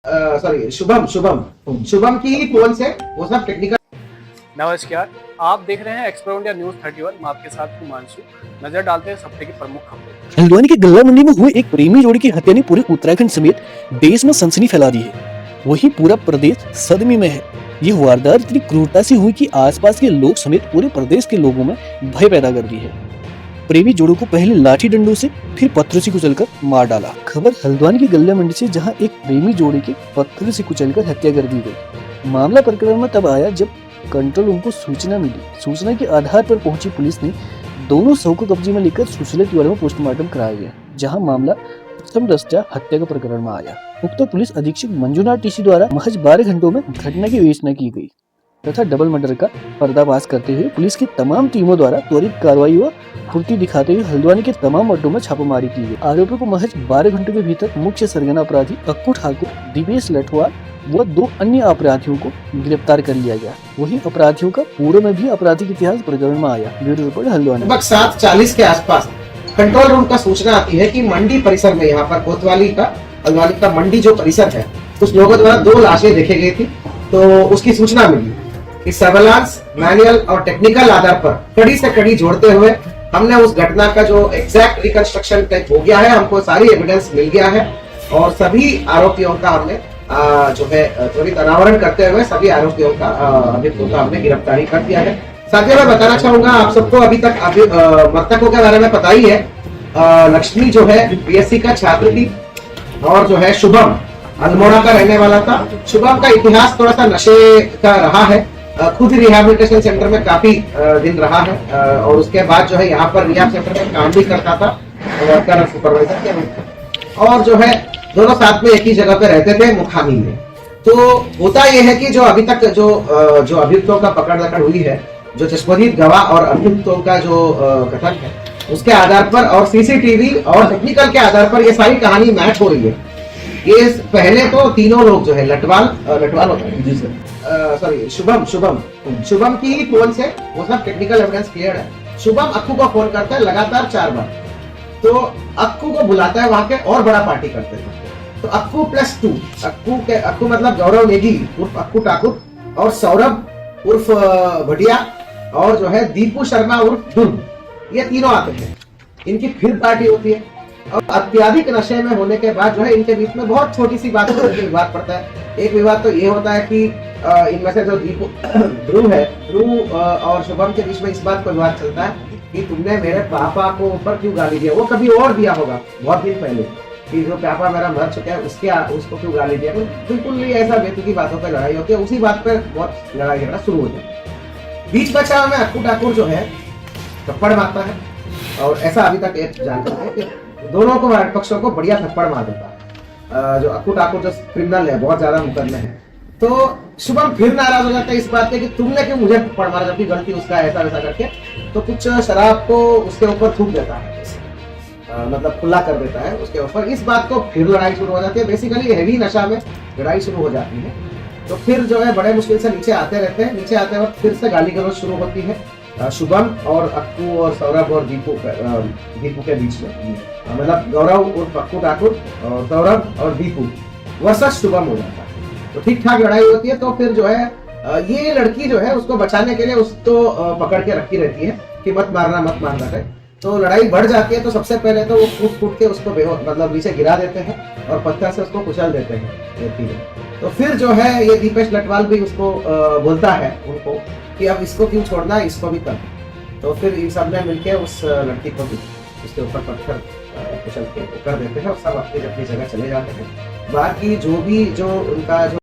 Sorry Shubham Shubham Shubham की ही phone से वो सब टेक्निकल। नमस्कार, आप देख रहे हैं एक्सप्रो इंडिया न्यूज 31। मैं आपके साथ हिमांशु। नजर डालते हैं हफ्ते की प्रमुख खबरें। हल्द्वानी के गल्ला मंडी में हुए एक प्रेमी जोड़ी की हत्या ने पूरे उत्तराखंड समेत देश में सनसनी फैला दी है। वही पूरा प्रदेश सदमे में है। ये वारदात इतनी क्रूरता से हुई कि आसपास के लोग समेत पूरे प्रदेश के लोगों में भय पैदा कर दी है। प्रेमी जोड़ों को पहले लाठी डंडों से फिर पत्थरों से कुचलकर मार डाला। खबर हल्द्वानी की गल्ला मंडी से, जहां एक प्रेमी जोड़ी की पत्थर से कुचलकर हत्या कर दी गई। मामला प्रकरण में तब आया जब कंट्रोल रूम को सूचना मिली। सूचना के आधार पर पहुंची पुलिस ने दोनों शव को कब्जे में लेकर सुसले के में पोस्टमार्टम कराया गया, जहां मामला प्रथम दृष्टया हत्या के प्रकरण में आया। उक्त पुलिस अधीक्षक मंजुनाथ टीसी द्वारा महज 12 घंटों में घटना की विवेचना की गई तथा डबल मर्डर का पर्दाफाश करते हुए पुलिस की तमाम टीमों द्वारा त्वरित कार्रवाई व फुर्ती दिखाते हुए हल्द्वानी के तमाम अड्डों में छापेमारी की गई। आरोपियों को महज 12 घंटों के भीतर मुख्य सरगना अपराधी अक्कू ठाकुर, दिवेश लठवार व 2 अन्य अपराधियों को गिरफ्तार कर लिया गया। वही अपराधियों का पूर्व में भी आपराधिक इतिहास प्रकरण में आया। Bureau report Haldwani. लगभग 7:40 के आसपास कंट्रोल रूम का सूचना आती है कि मंडी परिसर में, यहाँ पर कोतवाली का हल्द्वानी का मंडी जो परिसर है, कुछ लोगों द्वारा 2 लाशें देखी गई थी। तो उसकी सूचना मिली कि सर्वेलांस, मैनुअल और टेक्निकल आधार पर कड़ी से कड़ी जोड़ते हुए हमने उस घटना का जो एग्जैक्ट रिकंस्ट्रक्शन तक हो गया है, हमको सारी एविडेंस मिल गया है और सभी आरोपियों का हमने जो है त्वरित अनावरण करते हुए सभी आरोपियों का अभियुक्तों का हमने गिरफ्तारी कर दिया है। साथियों, मैं बताना चाहूंगा आप सबको, अभी तक मृतकों के बारे में पता ही है। लक्ष्मी जो है बीएससी का छात्र थी और जो है शुभम अल्मोड़ा का रहने वाला था। शुभम का इतिहास थोड़ा सा नशे का रहा है, खुद रिहैबिलिटेशन सेंटर में काफी दिन रहा है और उसके बाद जो है यहाँ पर रिहैब सेंटर में काम भी करता था सुपरवाइजर के रूप में, और जो है दोनों साथ में एक ही जगह पे रहते थे, मुखानी में। तो होता यह है कि जो अभी तक जो अभियुक्तों का पकड़ दकड़ हुई है, जो चश्मदीद गवाह और अभियुक्तों का जो कथन है, उसके आधार पर और सीसीटीवी और टेक्निकल के आधार पर ये सारी कहानी मैच हो रही है। ये पहले तो तीनों लोग जो है लटवाल होता है जी सर, सॉरी शुभम की ही फोन से वो सब टेक्निकल एविडेंस क्लियर है। शुभम अक्कू को फोन करता है लगातार 4 बार, तो अक्कू को बुलाता है वहां के और बड़ा पार्टी करते थे। तो अक्कू +2, अक्कू मतलब गौरव नेगी उर्फ अक्कू ठाकुर और सौरभ उर्फ भटिया और जो है दीपू शर्मा उर्फ दुर्ग, ये तीनों आते हैं। इनकी फिर पार्टी होती है और अत्यधिक नशे में होने के बाद जो है इनके बीच में बहुत छोटी सी बात पर विवाद पड़ता है। एक विवाद तो ये होता है कि इनमें से जो दीपू ध्रुव और शुभम के बीच में इस बात पर विवाद चलता है कि तुमने मेरे पापा को ऊपर क्यों गाली दिया। वो कभी और दिया होगा बहुत दिन पहले कि जो पापा मेरा मर चुका है उसको क्यों गाली दिया। बिल्कुल नहीं, ऐसा बेतुकी बातों पर लड़ाई होती है। उसी बात पर बहुत लड़ाई झगड़ा शुरू हो जाता है। बीच बचाव में अक्कू ठाकुर जो है थप्पड़ मारता है और ऐसा अभी तक एक जानकारी है कि दोनों को पक्षों को बढ़िया थप्पड़ मार देता है। जो अक्कू ठाकुर जो क्रिमिनल है, बहुत ज्यादा मुकदमे है, तो शुभम फिर नाराज हो जाता है इस बात पे कि तुमने क्यों मुझे थप्पड़ मारा जबकि गलती उसका, ऐसा वैसा करके तो कुछ शराब को उसके ऊपर थूक देता है, मतलब खुला कर देता है उसके ऊपर। इस बात को फिर लड़ाई शुरू हो जाती है। बेसिकली हेवी नशा में लड़ाई शुरू हो जाती है। तो फिर जो है बड़े मुश्किल से नीचे आते रहते हैं। नीचे आते वक्त फिर से गाली गलौज शुरू होती है शुभम और अक्कू और सौरभ और दीपू के बीच में, मतलब गौरव और अक्कू ठाकुर और सौरभ और दीपू वर्सेस शुभम हो जाता है। तो ठीक ठाक लड़ाई होती है। तो फिर जो है ये लड़की जो है उसको बचाने के लिए उसको पकड़ के रखी रहती है कि मत मारना है। तो लड़ाई बढ़ जाती है। तो सबसे पहले तो वो कूद के उसको मतलब नीचे गिरा देते हैं और पत्थर से उसको कुचल देते हैं। तो फिर जो है ये दीपेश लटवाल भी उसको बोलता है उनको कि अब इसको क्यों छोड़ना, इसको भी कर। तो फिर इन सब ने मिलकर उस लड़की को भी उसके ऊपर पत्थर कुचल के कर देते हैं और सब अपनी अपनी जगह चले जाते हैं। बाकी जो उनका जो